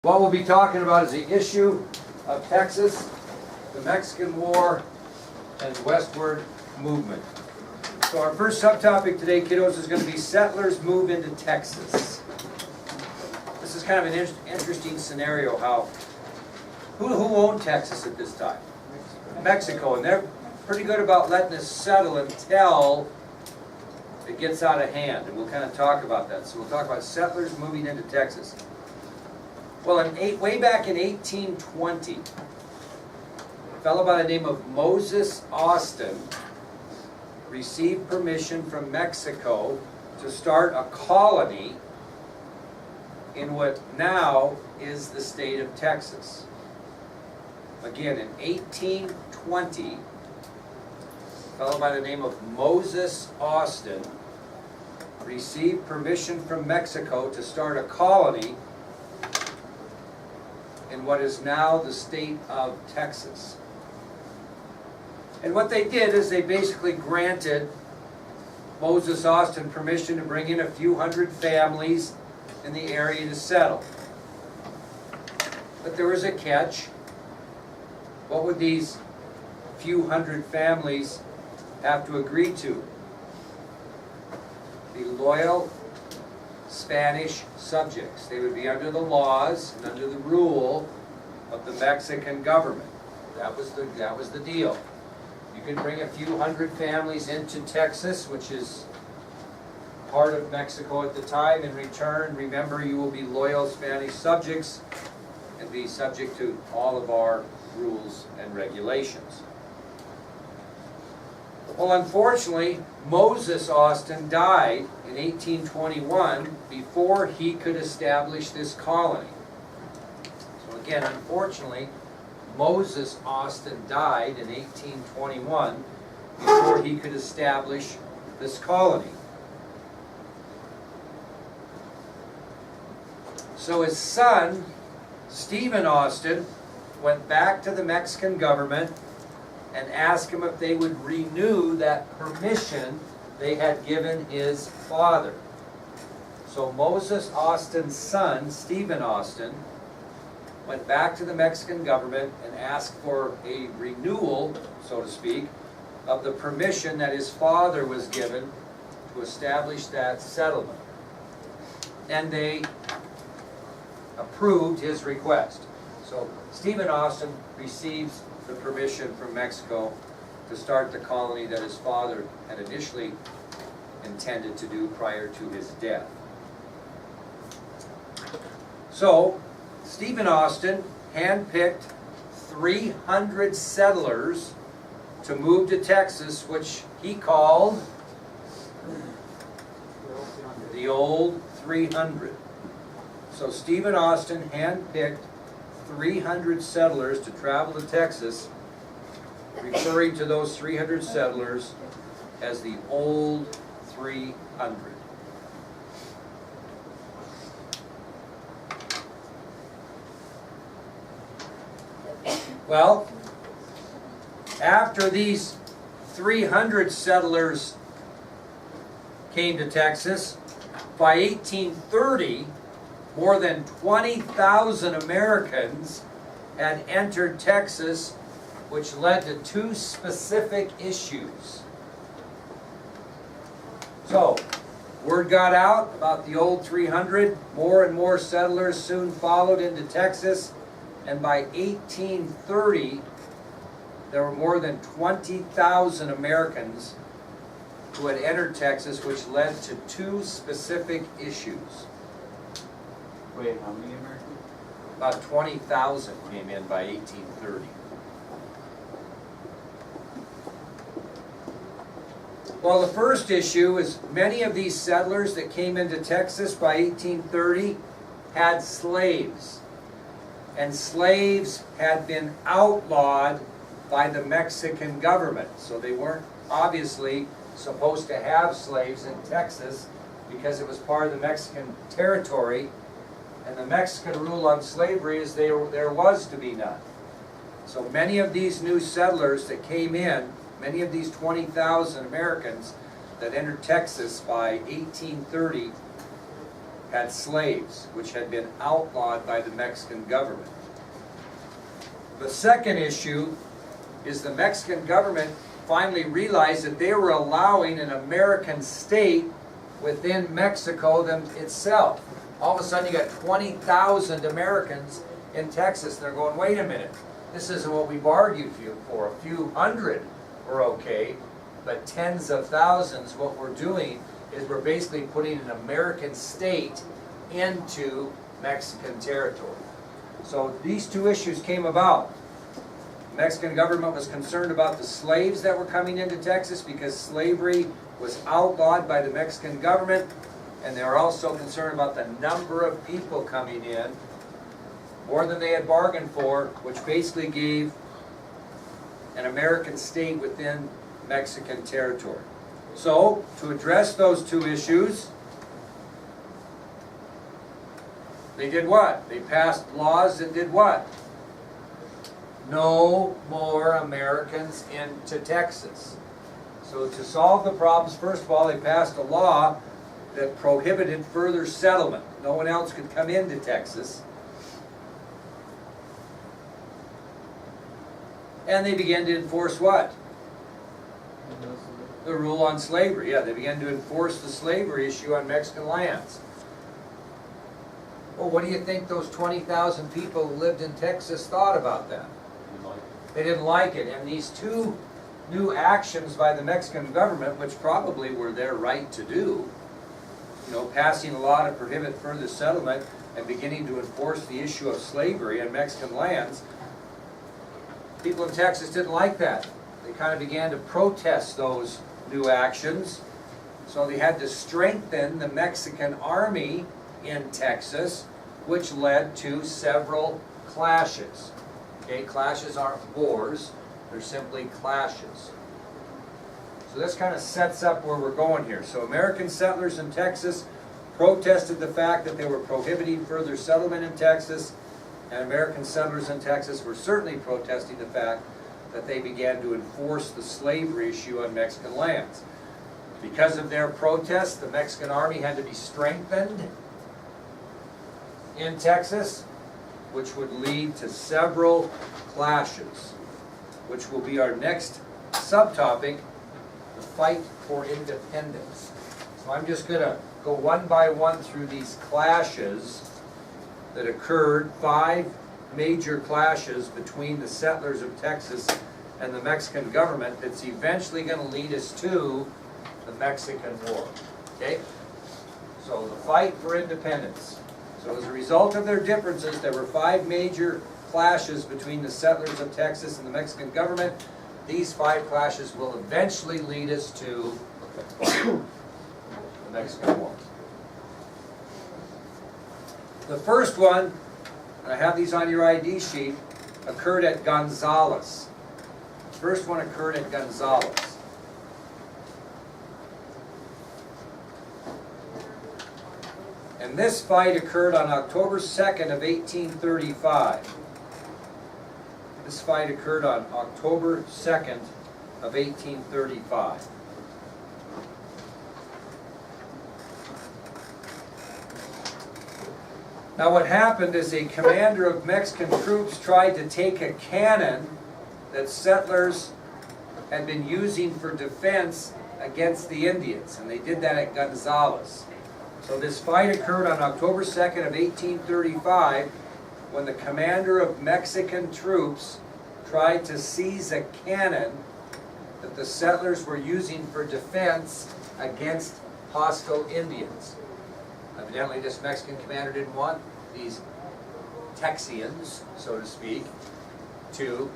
What we'll be talking about is the issue of Texas, the Mexican War, and westward movement. So our first subtopic today, kiddos, is going to be settlers move into Texas. This is kind of an interesting scenario. Who owned Texas at this time? Mexico, and they're pretty good about letting us settle until it gets out of hand, and we'll kind of talk about that. So we'll talk about settlers moving into Texas. Well, way back in 1820, a fellow by the name of Moses Austin received permission from Mexico to start a colony in what now is the state of Texas. Again, in 1820, a fellow by the name of Moses Austin received permission from Mexico to start a colony in what is now the state of Texas. And what they did is they basically granted Moses Austin permission to bring in a few hundred families in the area to settle. But there was a catch. What would these few hundred families have to agree to? Be loyal Spanish subjects. They would be under the laws and under the rule of the Mexican government. That was the deal. You could bring a few hundred families into Texas, which is part of Mexico at the time. In return, remember, you will be loyal Spanish subjects and be subject to all of our rules and regulations. Well, unfortunately, Moses Austin died in 1821 before he could establish this colony. So again, unfortunately, Moses Austin died in 1821 before he could establish this colony. So his son, Stephen Austin, went back to the Mexican government and asked him if they would renew that permission they had given his father. So Moses Austin's son, Stephen Austin, went back to the Mexican government and asked for a renewal, so to speak, of the permission that his father was given to establish that settlement. And they approved his request. So Stephen Austin receives the permission from Mexico to start the colony that his father had initially intended to do prior to his death. So, Stephen Austin handpicked 300 settlers to move to Texas, which he called the Old 300. So Stephen Austin handpicked 300 settlers to travel to Texas, referring to those 300 settlers as the Old 300. Well, after these 300 settlers came to Texas, by 1830, more than 20,000 Americans had entered Texas, which led to two specific issues. So, word got out about the Old 300. More and more settlers soon followed into Texas, and by 1830, there were more than 20,000 Americans who had entered Texas, which led to two specific issues. Wait, how many Americans? About 20,000 came in by 1830. Well, the first issue is many of these settlers that came into Texas by 1830 had slaves. And slaves had been outlawed by the Mexican government. So they weren't obviously supposed to have slaves in Texas because it was part of the Mexican territory. And the Mexican rule on slavery is there was to be none. So many of these new settlers that came in, many of these 20,000 Americans that entered Texas by 1830 had slaves, which had been outlawed by the Mexican government. The second issue is the Mexican government finally realized that they were allowing an American state within Mexico itself. All of a sudden you got 20,000 Americans in Texas. They're going, wait a minute, this isn't what we've argued for. A few hundred were okay, but tens of thousands, what we're doing is we're basically putting an American state into Mexican territory. So these two issues came about. The Mexican government was concerned about the slaves that were coming into Texas because slavery was outlawed by the Mexican government, and they were also concerned about the number of people coming in, more than they had bargained for, which basically gave an American state within Mexican territory. So, to address those two issues, they did what? They passed laws that did what? No more Americans into Texas. So to solve the problems, first of all, they passed a law that prohibited further settlement. No one else could come into Texas. And they began to enforce what? The rule on slavery. Yeah, they began to enforce the slavery issue on Mexican lands. Well, what do you think those 20,000 people who lived in Texas thought about that? They didn't like it. And these two new actions by the Mexican government, which probably were their right to do, you know, passing a law to prohibit further settlement and beginning to enforce the issue of slavery on Mexican lands, people in Texas didn't like that. They kind of began to protest those new actions. So they had to strengthen the Mexican army in Texas, which led to several clashes. Okay, clashes aren't wars, they're simply clashes. So this kind of sets up where we're going here. So American settlers in Texas protested the fact that they were prohibiting further settlement in Texas, and American settlers in Texas were certainly protesting the fact that they began to enforce the slavery issue on Mexican lands. Because of their protests, the Mexican army had to be strengthened in Texas, which would lead to several clashes, which will be our next subtopic, the fight for independence. So I'm just going to go one by one through these clashes that occurred, 5 major clashes between the settlers of Texas and the Mexican government that's eventually going to lead us to the Mexican War. Okay? So the fight for independence. So as a result of their differences, there were 5 major clashes between the settlers of Texas and the Mexican government. These 5 clashes will eventually lead us to the Mexican War. The first one, and I have these on your ID sheet, occurred at Gonzales. The first one occurred at Gonzales. And this fight occurred on October 2nd of 1835. This fight occurred on October 2nd of 1835. Now what happened is a commander of Mexican troops tried to take a cannon that settlers had been using for defense against the Indians, and they did that at Gonzales. So this fight occurred on October 2nd of 1835 when the commander of Mexican troops tried to seize a cannon that the settlers were using for defense against hostile Indians. Evidently this Mexican commander didn't want these Texians, so to speak, to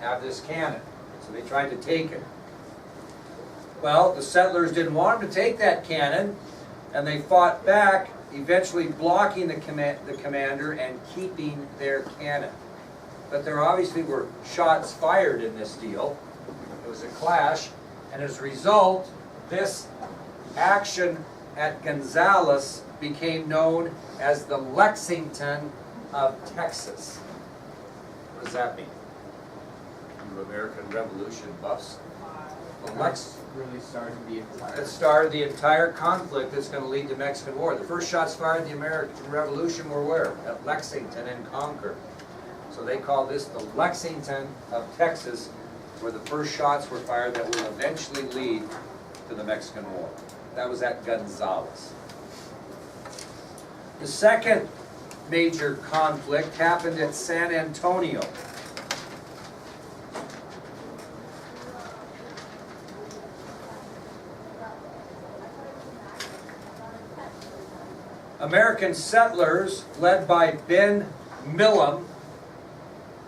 have this cannon. So they tried to take it. Well, the settlers didn't want them to take that cannon, and they fought back, eventually blocking the commander and keeping their cannon. But there obviously were shots fired in this deal. It was a clash, and as a result, this action at Gonzales became known as the Lexington of Texas. What does that mean? You American Revolution buffs? Lex, Really started the entire. it started the entire conflict that's going to lead to Mexican War. The first shots fired in the American Revolution were where? At Lexington and Concord. So they call this the Lexington of Texas, where the first shots were fired that will eventually lead to the Mexican War. That was at Gonzales. The second major conflict happened at San Antonio. American settlers, led by Ben Milam,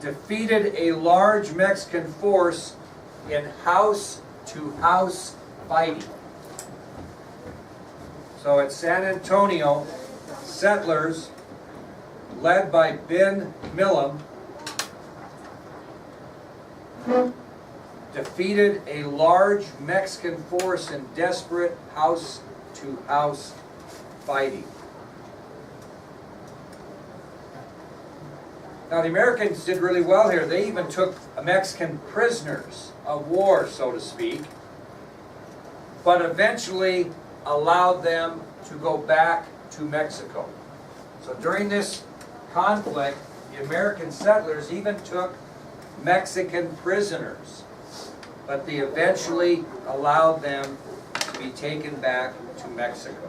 defeated a large Mexican force in house-to-house fighting. So at San Antonio, settlers, led by Ben Milam, defeated a large Mexican force in desperate house-to-house fighting. Now the Americans did really well here. They even took Mexican prisoners of war, so to speak, but eventually allowed them to go back to Mexico. So during this conflict, the American settlers even took Mexican prisoners, but they eventually allowed them to be taken back to Mexico.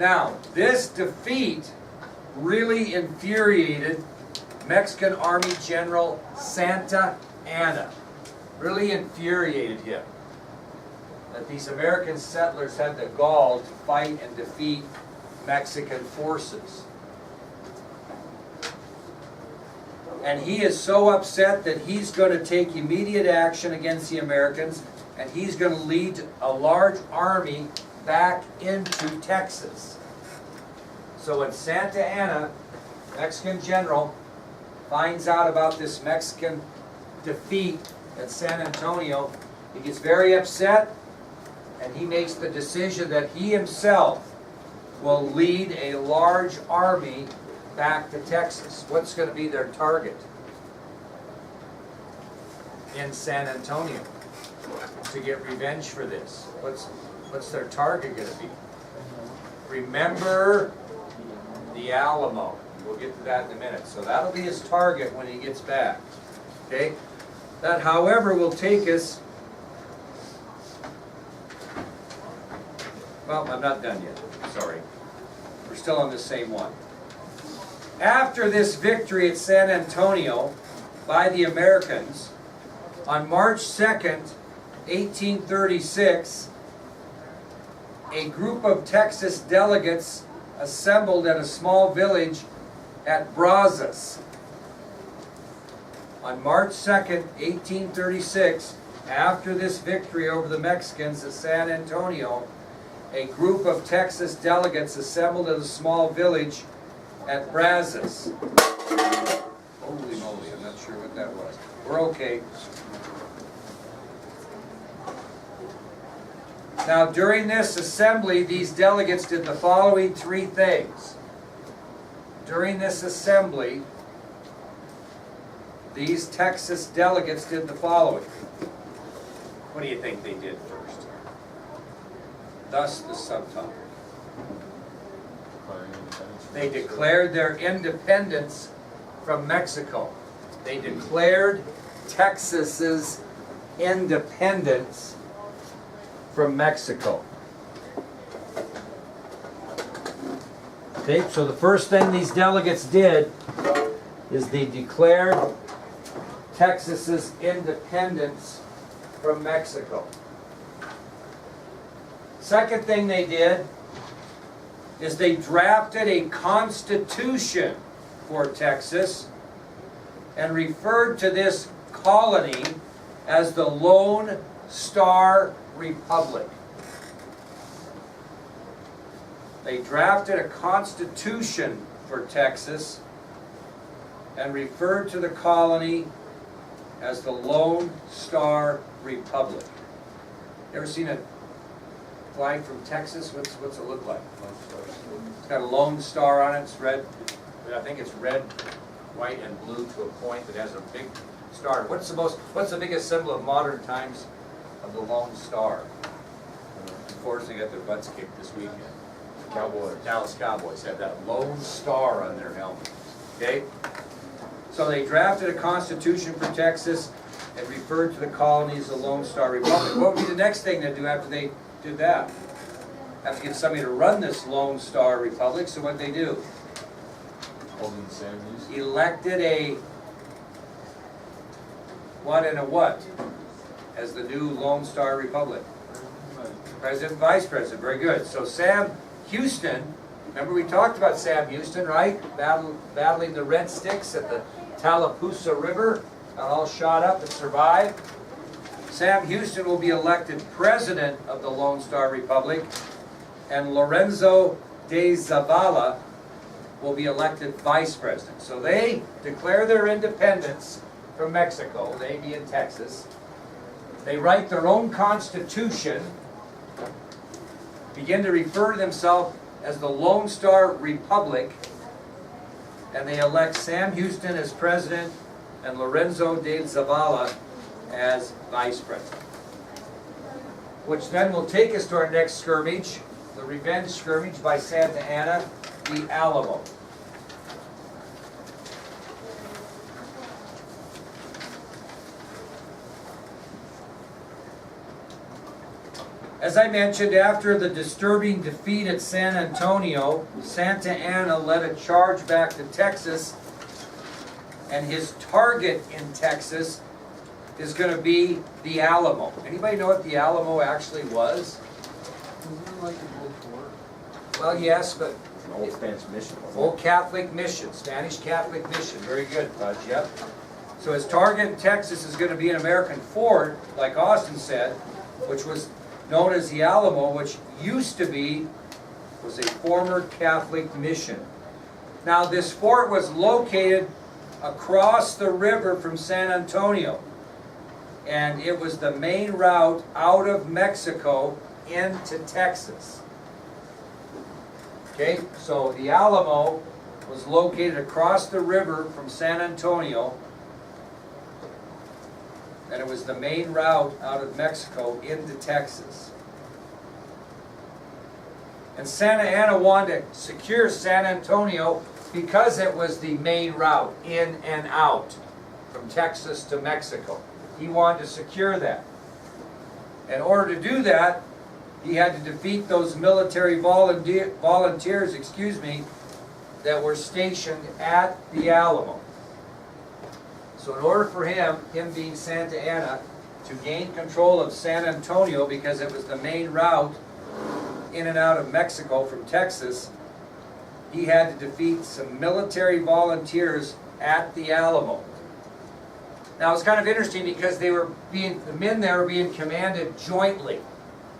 Now, this defeat really infuriated Mexican Army General Santa Anna. Really infuriated him that these American settlers had the gall to fight and defeat Mexican forces. And he is so upset that he's going to take immediate action against the Americans, and he's going to lead a large army back into Texas. So when Santa Anna, Mexican general, finds out about this Mexican defeat at San Antonio, he gets very upset, and he makes the decision that he himself will lead a large army back to Texas. What's going to be their target in San Antonio to get revenge for this? What's their target going to be? Remember the Alamo. We'll get to that in a minute. So that'll be his target when he gets back. Okay? That, however, will take us... Well, I'm not done yet. Sorry. We're still on the same one. After this victory at San Antonio by the Americans, on March 2nd, 1836, a group of Texas delegates assembled at a small village at Brazos. On March 2nd, 1836, after this victory over the Mexicans at San Antonio, a group of Texas delegates assembled at a small village at Brazos. Holy moly, I'm not sure what that was. We're okay. Now, during this assembly, these delegates did the following three things. During this assembly, these Texas delegates did the following. What do you think they did first? Thus the subtopic. They declared their independence from Mexico. They declared Texas's independence from Mexico. Okay, so the first thing these delegates did is they declared Texas's independence from Mexico. Second thing they did is they drafted a constitution for Texas and referred to this colony as the Lone Star Republic. They drafted a constitution for Texas and referred to the colony as the Lone Star Republic. You ever seen a flag from Texas? What's it look like? It's got a lone star on it. It's red. I think it's red, white and blue to a point that has a big star. What's the biggest symbol of modern times of the Lone Star? Unfortunately, got their butts kicked this weekend. Cowboys. Dallas Cowboys have that Lone Star on their helmet. Okay? So they drafted a constitution for Texas and referred to the colony as the Lone Star Republic. What would be the next thing to do after they did that? Have to get somebody to run this Lone Star Republic, so what they do? Holding Sanders. Elected a what and a what as the new Lone Star Republic? President and Vice President, very good. So Sam Houston, remember we talked about Sam Houston, right? Battling the Red Sticks at the Tallapoosa River, got all shot up and survived. Sam Houston will be elected President of the Lone Star Republic, and Lorenzo de Zavala will be elected Vice President. So they declare their independence from Mexico, they being Texas. They write their own constitution, begin to refer to themselves as the Lone Star Republic, and they elect Sam Houston as president and Lorenzo de Zavala as vice president. Which then will take us to our next skirmish, the revenge skirmish by Santa Anna, the Alamo. As I mentioned, after the disturbing defeat at San Antonio, Santa Anna led a charge back to Texas, and his target in Texas is going to be the Alamo. Anybody know what the Alamo actually was? Wasn't it like an old fort? Well, yes, but It's an old Spanish mission, wasn't old Catholic mission, Spanish Catholic mission. Very good, Yep. So his target in Texas is going to be an American fort, like Austin said, which was known as the Alamo, which was a former Catholic mission. Now this fort was located across the river from San Antonio, and it was the main route out of Mexico into Texas. Okay, so the Alamo was located across the river from San Antonio, and it was the main route out of Mexico into Texas. And Santa Anna wanted to secure San Antonio because it was the main route in and out from Texas to Mexico. He wanted to secure that. In order to do that, he had to defeat those military volunteers, that were stationed at the Alamo. So in order for him being Santa Anna, to gain control of San Antonio, because it was the main route in and out of Mexico from Texas, he had to defeat some military volunteers at the Alamo. Now it's kind of interesting because the men there were being commanded jointly.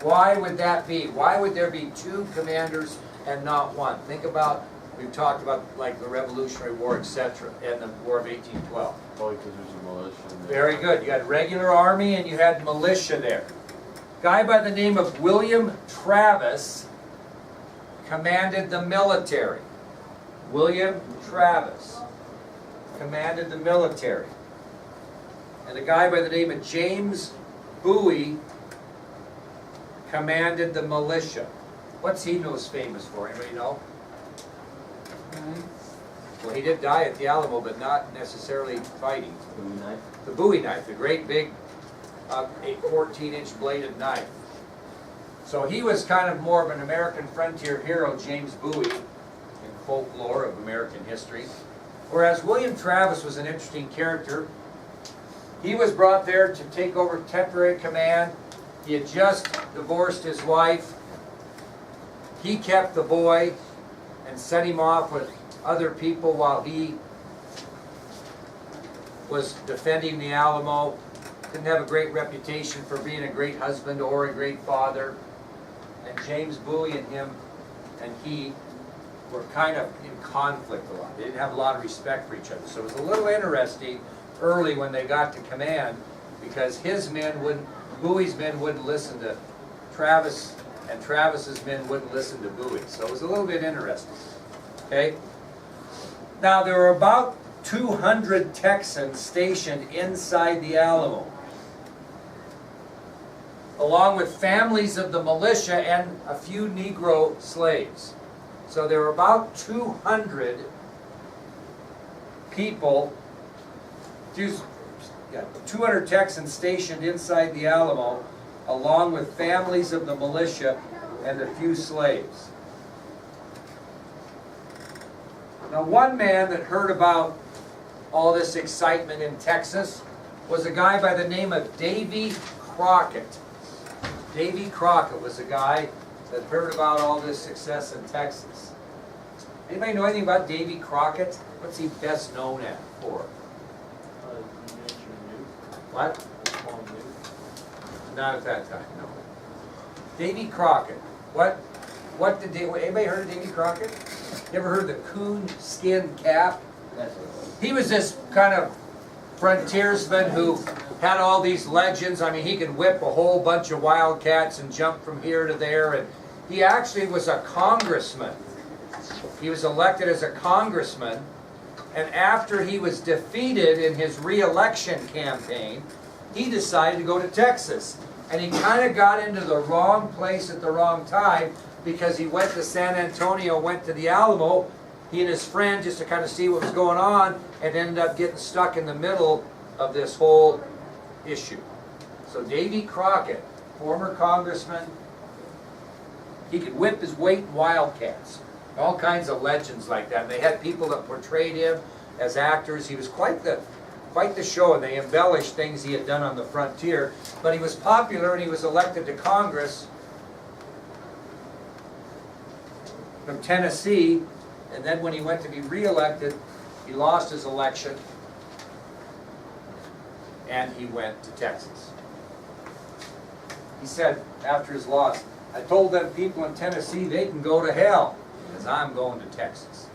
Why would that be? Why would there be two commanders and not one? Think about, we've talked about like the Revolutionary War, etc., and the War of 1812. Probably because there's a militia in there. Very good. You had regular army and you had militia there. Guy by the name of William Travis commanded the military. William Travis commanded the military. And a guy by the name of James Bowie commanded the militia. What's he most famous for? Anybody know? Well, he did die at the Alamo, but not necessarily fighting. Bowie knife. The Bowie knife, the great big 14-inch bladed knife. So he was kind of more of an American frontier hero, James Bowie, in folklore of American history. Whereas William Travis was an interesting character. He was brought there to take over temporary command. He had just divorced his wife. He kept the boy and sent him off with other people while he was defending the Alamo. Didn't have a great reputation for being a great husband or a great father. And James Bowie and him and he were kind of in conflict a lot. They didn't have a lot of respect for each other. So it was a little interesting early when they got to command, because Bowie's men wouldn't listen to Travis, and Travis's men wouldn't listen to Bowie. So it was a little bit interesting. Okay? Now there were about 200 Texans stationed inside the Alamo, along with families of the militia and a few Negro slaves. So there were about 200 people, 200 Texans stationed inside the Alamo, along with families of the militia and a few slaves. Now, one man that heard about all this excitement in Texas was a guy by the name of Davy Crockett. Davy Crockett was a guy that heard about all this success in Texas. Anybody know anything about Davy Crockett? What's he best known for? What? Not at that time, no. Davy Crockett. What did anybody heard of Davy Crockett? You ever heard of the coon skin cap? He was this kind of frontiersman who had all these legends. I mean, he could whip a whole bunch of wildcats and jump from here to there. And he actually was a congressman. He was elected as a congressman. And after he was defeated in his re-election campaign, he decided to go to Texas. And he kind of got into the wrong place at the wrong time, because he went to San Antonio, went to the Alamo, he and his friend, just to kind of see what was going on, and ended up getting stuck in the middle of this whole issue. So Davy Crockett, former congressman, he could whip his weight in wildcats. All kinds of legends like that. And they had people that portrayed him as actors. He was quite the show, and they embellished things he had done on the frontier. But he was popular, and he was elected to Congress from Tennessee, and then when he went to be re-elected, he lost his election, and he went to Texas. He said after his loss, "I told them people in Tennessee they can go to hell, because I'm going to Texas."